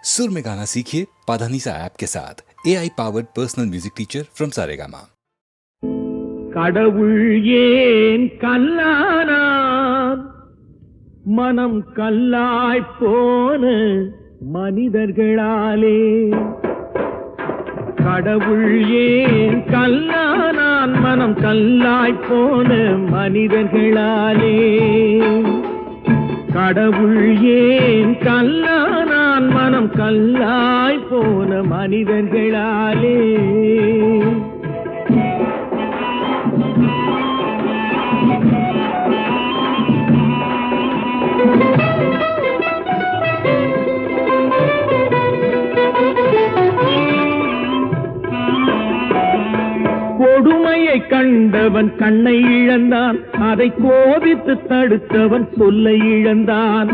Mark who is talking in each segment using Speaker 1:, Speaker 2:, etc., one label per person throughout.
Speaker 1: सुर में गाना सीखिए पाधानीसा ऐप के साथ AI powered personal music teacher from Saregama.
Speaker 2: கடவுள் ஏன் கல்லானான் மனம் கல்லாய் போன மனிதர்களாலே. கடவுள் ஏன் கல்லானான் மனம் கல்லாய் போன மனிதர்களாலே. கடவுள் ஏன் கல்லானான் மனம் கல்லாய் போன மனிதர்களாலே. கொடுமையை கண்டவன் கண்ணை இழந்தான், அதை கோபித்து தடுத்தவன் சொல்லை இழந்தான்.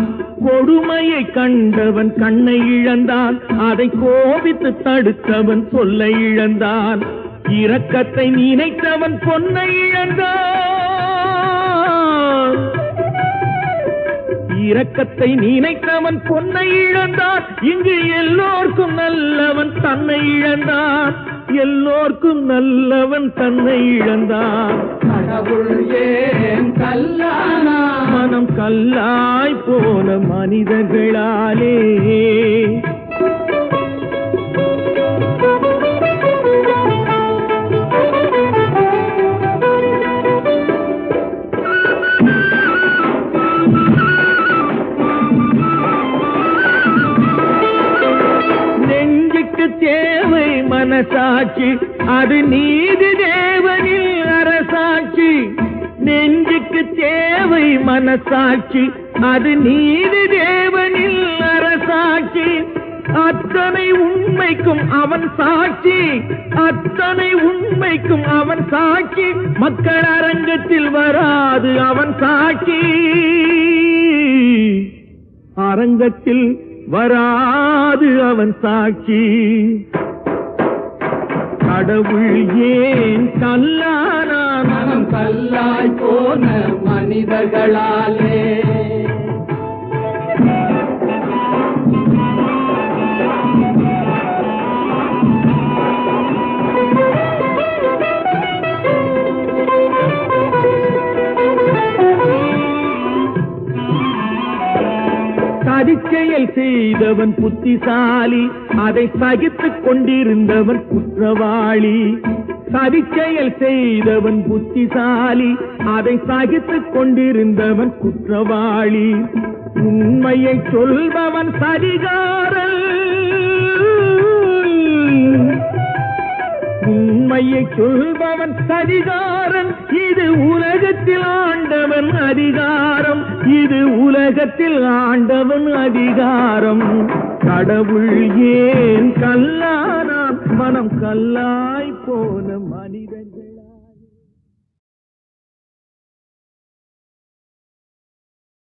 Speaker 2: கொடுமையை கண்டவன் கண்ணை இழந்தான், அதை கோபித்து தடுத்தவன் சொல்லை இழந்தான். இரக்கத்தை நினைத்தவன் பொன்னை இழந்தான். இரக்கத்தை நினைத்தவன் பொன்னை இழந்தான். இங்கு எல்லோர்க்கும் நல்லவன் தன்னை இழந்தான். எல்லோர்க்கும் நல்லவன் தன்னை இழந்தான்.
Speaker 3: கடவுள் ஏன் கல்லானா
Speaker 2: மனம் கல்லாய் போன மனிதர்களாலே. தேவை மனசாட்சி, அது நீதி தேவனில் அரசாட்சி. நெஞ்சுக்கு தேவை மனசாட்சி, அது நீதி தேவனில் அரசாட்சி. அத்தனை உண்மைக்கும் அவன் சாட்சி, அத்தனை உண்மைக்கும் அவன் சாட்சி. மக்கள் அரங்கத்தில் வராது அவன் சாட்சி, அரங்கத்தில் வராது அவன் சாட்சி. கடவுள் ஏன் கல்லானான்
Speaker 3: மனம் கல்லாய் போன மனிதர்களாலே.
Speaker 2: சதிச்செயல் செய்தவன் புத்திசாலி, அதை சகித்துக் கொண்டிருந்தவன் குற்றவாளி. சதிச்செயல் செய்தவன் புத்திசாலி, அதை சகித்துக் கொண்டிருந்தவன் குற்றவாளி. உண்மையை சொல்பவன் சரிகாரன், உண்மையை சொல்பவன் சரிகாரன். இது உலகத்தில் ஆண்டவன் அதிகாரம், இது உலகத்தில் ஆண்டவன் அதிகாரம். கடவுள் ஏன் கல்லானான் மனம் கல்லாய் போன மனிதர்களால்.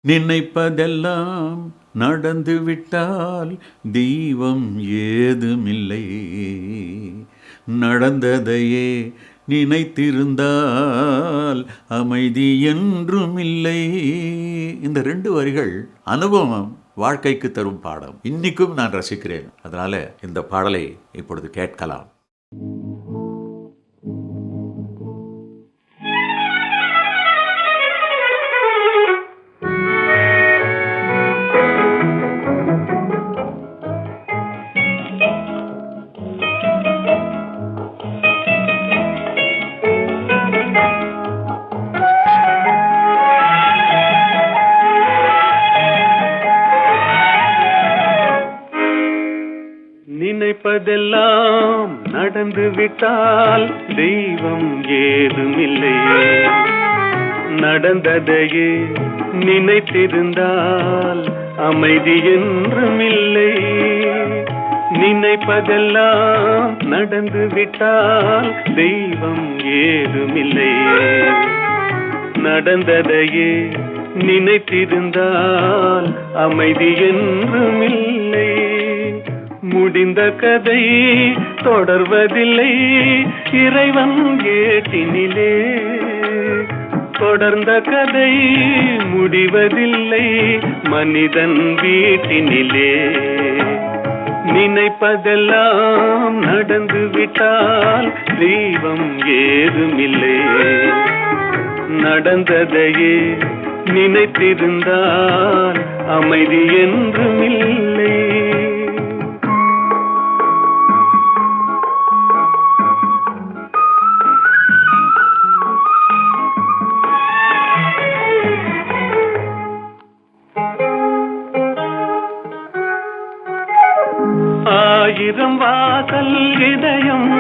Speaker 4: நினைப்பதெல்லாம் நடந்துவிட்டால் தெய்வம் ஏதுமில்லை, நடந்ததையே நினைத்திருந்தால் அமைதி என்றுமில்லை. இந்த 2 வரிகள் அனுபவம் வாழ்க்கைக்கு தரும் பாடம். இன்னைக்கும் நான் ரசிக்கிறேன். அதனால இந்த பாடலை இப்பொழுது கேட்கலாம்.
Speaker 5: நினைப்பதெல்லாம் நடந்து விட்டால் தெய்வம் ஏதுமில்லை, நடந்ததையே நினைத்திருந்தால் அமைதி என்றுமில்லை. நினைப்பதெல்லாம் நடந்து விட்டால் தெய்வம் ஏதுமில்லை, நடந்ததையே நினைத்திருந்தால் அமைதி என்றுமில்லை. முடிந்த கதை தொடர்வதில்லை இறைவன் ஏட்டினிலே, தொடர்ந்த கதை முடிவதில்லை மனிதன் வீட்டினிலே. நினைப்பதெல்லாம் நடந்து விட்டால் தெய்வம் ஏதுமில்லை. நடந்ததையே நினைத்திருந்தால் அமைதி என்றும் இல்லை. ஆயிரம் வாசல் இதயம்,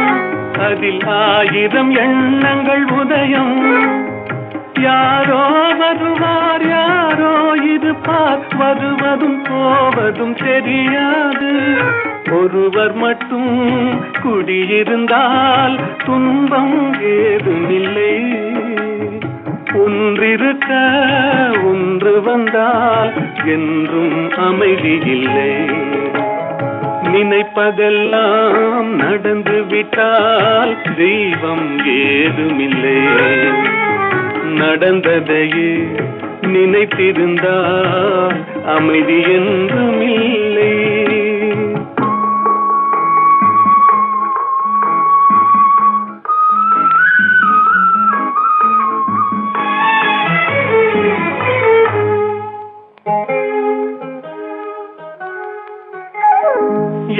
Speaker 5: அதில் ஆயிரம் எண்ணங்கள் உதயம். யாரோ வருவார், யாரோ இருப்பார், வருவதும் போவதும் தெரியாது. ஒருவர் மட்டும் குடியிருந்தால் துன்பம் ஏதுமில்லை. ஒன்றிருக்க ஒன்று வந்தால் என்றும் அமைதி இல்லை. நினைப்பதெல்லாம் நடந்து விட்டால் தெய்வம் ஏதுமில்லை. நடந்ததையே நினைத்திருந்தால் அமைதி என்றும் இல்லை.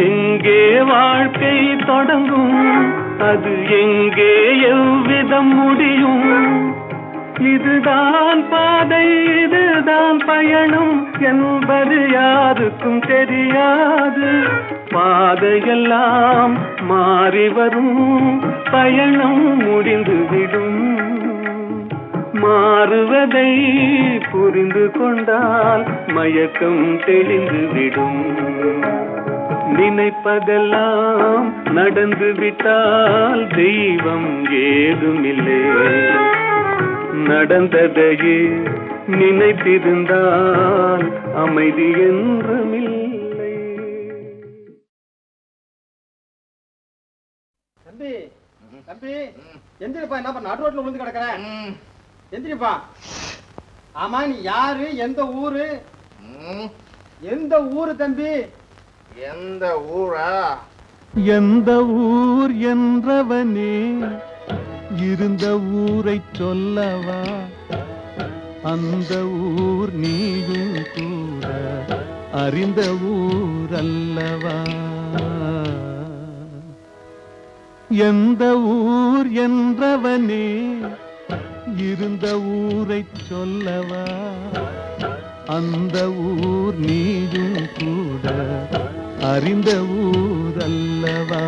Speaker 5: எங்கே வாழ்க்கை தொடங்கும், அது எங்கே எவ்விதம் முடியும்? இதுதான் பாதை, இதுதான் பயணம் என்பது யாருக்கும் தெரியாது. பாதையெல்லாம் மாறி வரும், பயணம் முடிந்துவிடும். மாறுவதை புரிந்து கொண்டால் மயக்கம் தெளிந்துவிடும். நினைப்பதெல்லாம் நடந்து விட்டால் தெய்வம் ஏதுமில்லை. நடந்ததையே நினைத்திருந்தால் அமைதி என்றுமில்லை.
Speaker 6: தம்பி தம்பி எந்திரிப்பா, என்ன பண்ண நடு ரோட்ல விழுந்து கிடக்குறேன்? எந்திரிப்பா. ஆமா, நீ யாரு? எந்த ஊரு? எந்த ஊரு தம்பி?
Speaker 7: எந்த ஊரா?
Speaker 2: எந்த ஊர் என்றவனே இருந்த ஊரை சொல்லவா? அந்த ஊர் நீயும் கூட அறிந்த ஊர் அல்லவா? எந்த ஊர் என்றவனே இருந்த ஊரை சொல்லவா? அந்த ஊர் நீயும் கூட அறிந்த ஊர் அல்லவா?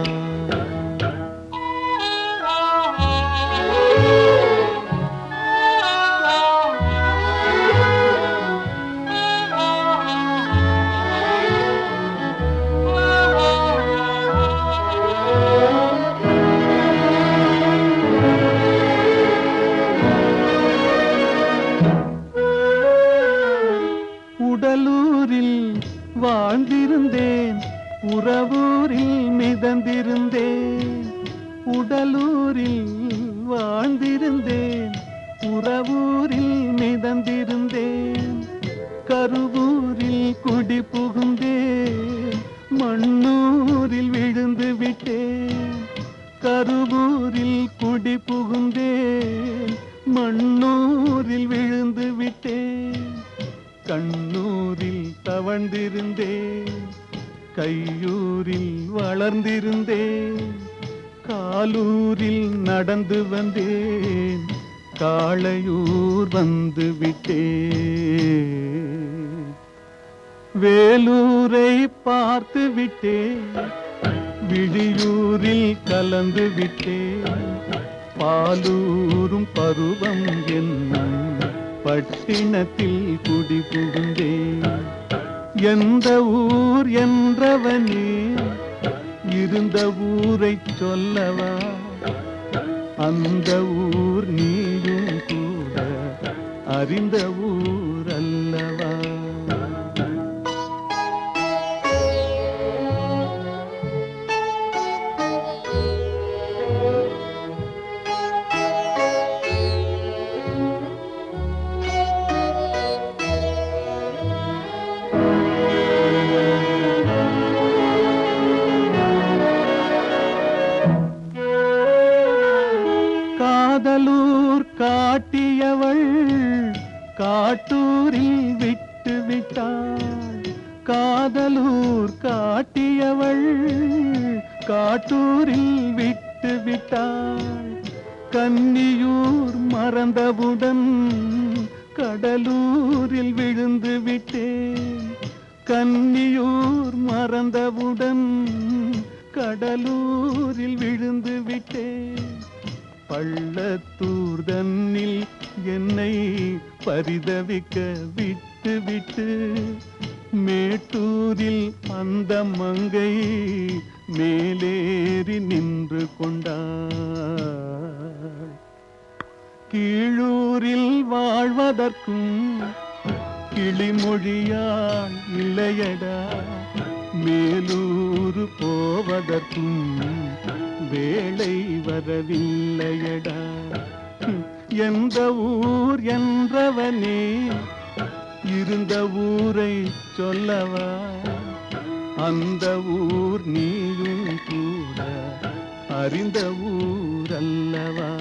Speaker 2: உடலூரில் வாழ்ந்திருந்தேன், உறவூரில் மிதந்திருந்தேன். உடலூரில் வாழ்ந்திருந்தேன், உறவூரில் மிதந்திருந்தேன். கருவூரில் குடி புகுந்தேன், மண்ணூரில் விழுந்து விட்டேன். கருவூரில் குடி புகுந்தேன், மண்ணூரில் விழுந்து விட்டேன். கண்ணூரில் தவழ்ந்திருந்தேன், கையூரில் வளர்ந்திருந்தேன். காலூரில் நடந்து வந்தேன், காளையூர் வந்து விட்டேன். வேலூரை பார்த்து விட்டேன், விழியூரில் கலந்து விட்டேன். பாலூரும் பருவம் என்னும் பட்டினத்தில் குடி புகுந்தேன். எந்த ஊர் என்றவனே இருந்த ஊரை சொல்லவா? அந்த ஊர் நீயும் கூட அறிந்த ஊர் அல்லவா? காட்டியவள் காட்டூரில் விட்டு விட்டாள். கன்னியூர் மறந்தவுடன் கடலூரில் விழுந்து விட்டேன். கன்னியூர் மறந்தவுடன் கடலூரில் விழுந்து விட்டேன். பள்ளத்தூர் தன்னில் என்னை பரிதவிக்க விட்டு விட்டு மேட்டூரில் அந்த மங்கை மேலேறி நின்று கொண்டாள். கீழூரில் வாழ்வதற்கும் கிளிமொழியால் இல்லையடா, மேலூர் போவதற்கும் வேளை வரவில்லையடா. எந்த ஊர் என்றவனே இருந்த ஊரை சொல்லவா, அந்த ஊர் நீயும் கூட அறிந்த ஊர் அல்லவா.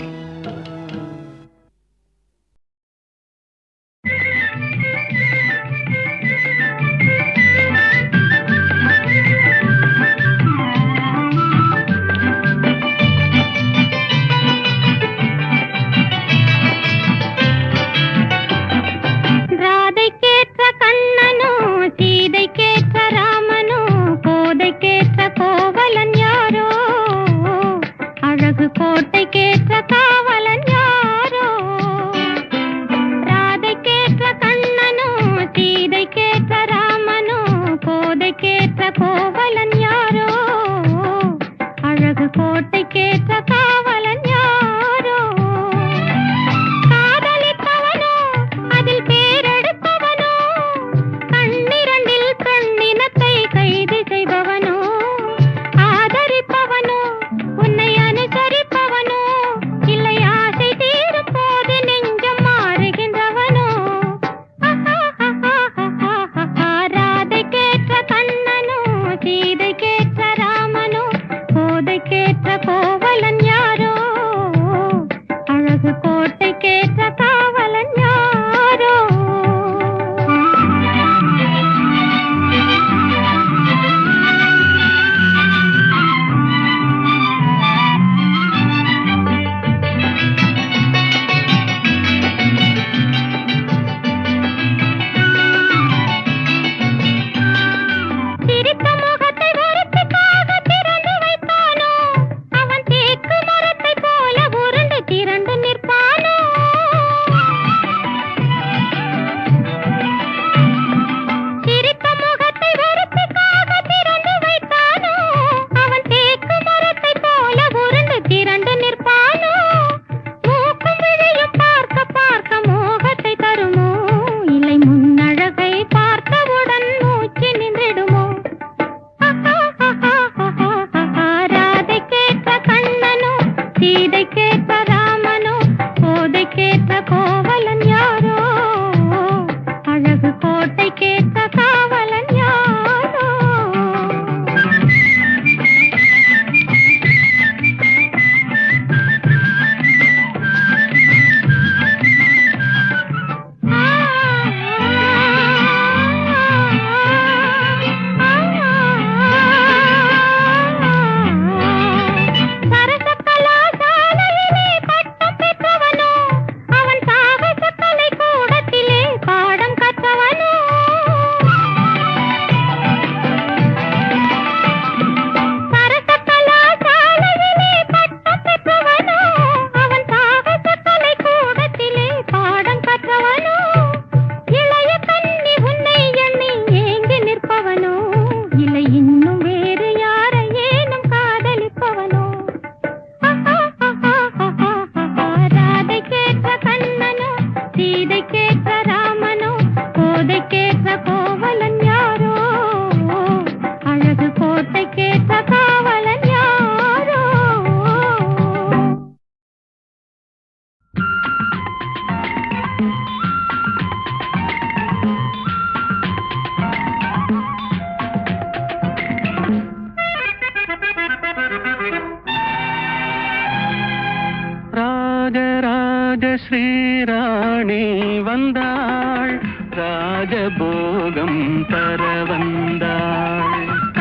Speaker 5: ஸ்ரீராணி வந்தாள், ராஜபோகம் தர வந்தாள்.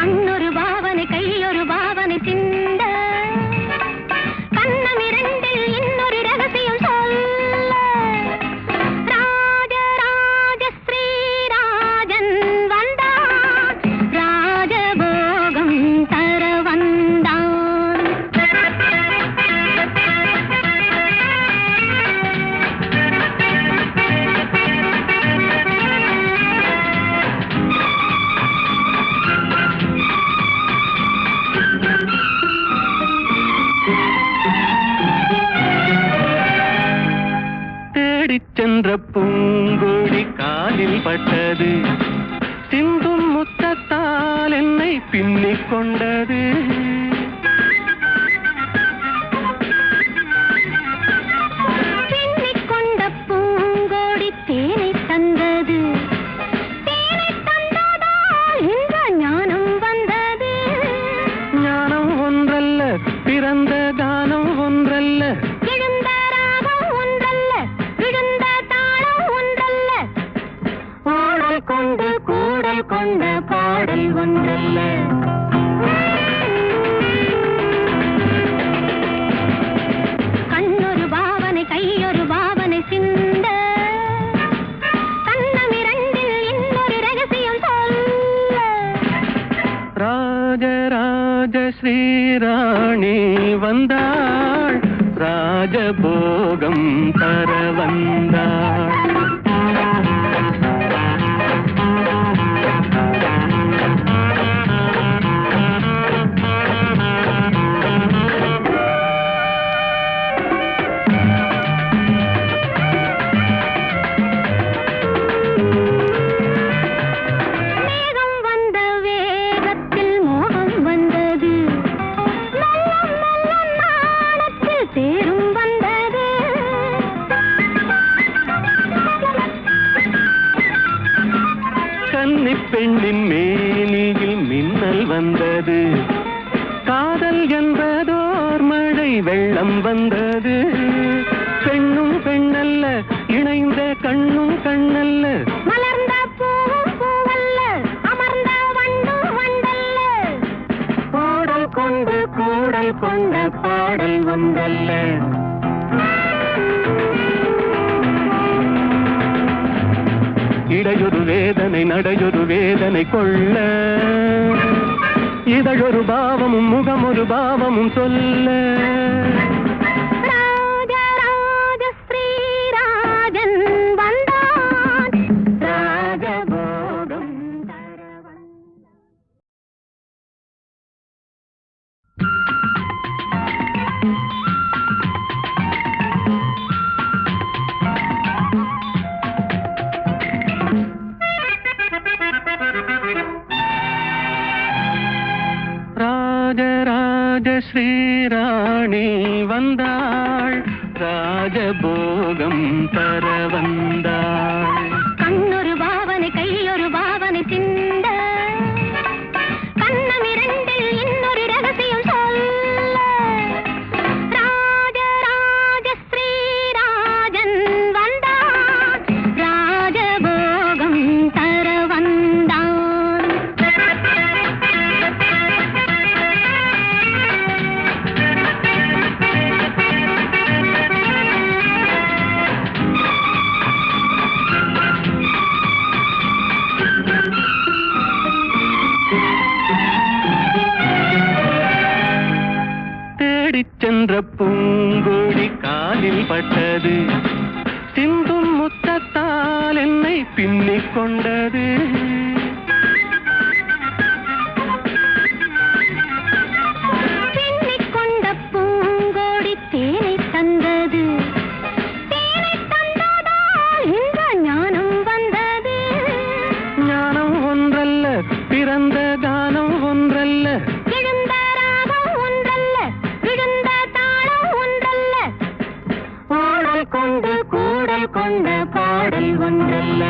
Speaker 5: கொண்டது.
Speaker 8: பின்னிக் கொண்ட பூங்கோடி தேனை தந்தது. தேனை தந்ததால் இந்த ஞானம் வந்தது.
Speaker 5: ஞானம் ஒன்றல்ல, பிறந்த கானம் ஒன்றல்ல,
Speaker 8: எழுந்த ராகம் ஒன்றல்ல, விழுந்த தாளம் ஒன்றல்ல, பாடல் கொண்டு கூடல் கொண்ட பாடல் ஒன்றல்ல. கண்ணொரு பாவனை கையொரு பாவனை சிந்த, கண்ணமிரண்டில் இன்னொரு ரகசியம் சொல்ல.
Speaker 5: ராஜராஜ ஸ்ரீராணி வந்தாள், ராஜபோகம் தர வந்தாள்.
Speaker 8: மேகம் வந்த வேகத்தில் மோகம் வந்தது. நல்ல நல்ல நாணத்தில் தேரும் வந்தது.
Speaker 5: கன்னிப் பெண்ணின் மேனியில் மின்னல் வந்தது. காதல் என்பதோர் மழை வெள்ளம் வந்தது. பெண்ணும் பெண்ணல்ல, இணைந்த கண்ணும் கண்ணல்ல,
Speaker 8: மலர்ந்த பூவும் பூவல்ல, அமர்ந்த வண்டும் வண்டல்ல,
Speaker 5: பாடல் கொண்டு கூடல் கொண்ட பாடல் ஒன்றல்ல. இடையொரு வேதனை நடையொரு வேதனை கொள்ள, இதழொரு பாவமும் முகமொரு பாவமும் சொல்ல.
Speaker 8: ராஜராஜ ஸ்ரீராஜன் வந்தான், ராஜபோகம் தர வந்தான்.
Speaker 5: ராஜராஜ ஸ்ரீராணி வந்தாள், ராஜபோகம் தர வந்தாள்.
Speaker 8: கண்ணொரு பாவனை கையொரு பாவனை சிந்த, கண்ணமிரண்டில் இன்னொரு ரகசியம் சொல்ல. ராஜராஜ ஸ்ரீராஜன் வந்தான், ராஜபோகம் தர வந்தான்.
Speaker 5: தேடிச் சென்ற பூங்கொடி காலில் பட்டது. சிந்தும் முத்தத்தால் என்னை பின்னிக் கொண்டது.
Speaker 8: பின்னிக் கொண்ட பூங்கோடி தேனை தந்தது. தேனை தந்ததால் இந்த ஞானம் வந்தது.
Speaker 5: ஞானம் ஒன்றல்ல, பிறந்த கானம் ஒன்றல்ல,
Speaker 8: எழுந்த ராகம் ஒன்றல்ல, விழுந்த தாளம் ஒன்றல்ல, பாடல் கொண்டு கூடல் கொண்ட பாடல் ஒன்றல்ல.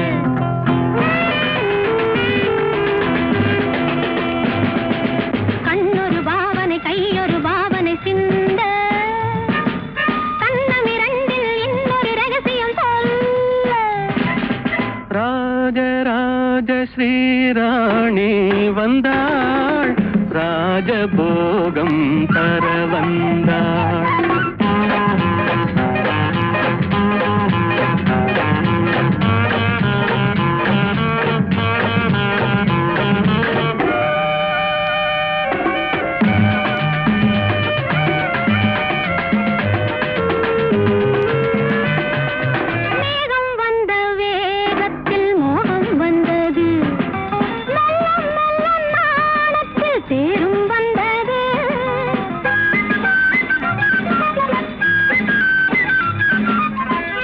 Speaker 8: கண்ணொரு பாவனை கையொரு பாவனை சிந்த, கண்ணமிரண்டில் இன்னொரு ரகசியம் சொல்ல.
Speaker 5: ராஜராஜ ஸ்ரீராணி வந்தாள், ராஜபோகம் தர வந்தாள்.
Speaker 8: மேகம் வந்த வேகத்தில் மோகம் வந்தது. நல்ல நல்ல நாணத்தில் தேரும் வந்தது.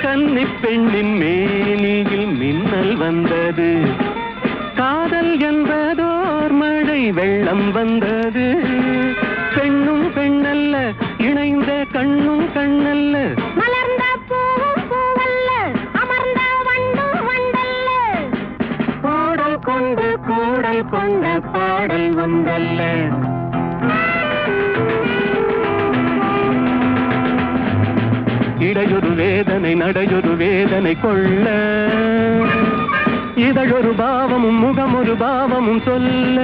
Speaker 5: கன்னிப் பெண்ணின் மேனியில் மின்னல் வந்தது. காதல் என்பதோர் மழை வெள்ளம் வந்தது. பெண்ணும் பெண்ணல்ல, இணைந்த கண்ணும் கண்ணல்ல,
Speaker 8: மலர்ந்த பூவும் பூவல்ல, அமர்ந்த வண்டும் வண்டல்ல.
Speaker 5: பாடல் கொண்டு கூடல் கொண்ட பாடல் வந்தல்ல. இடையொரு வேதனை நடையொரு வேதனை கொள்ள, இதழொரு பாவமும் முகமொரு பாவமும் சொல்ல.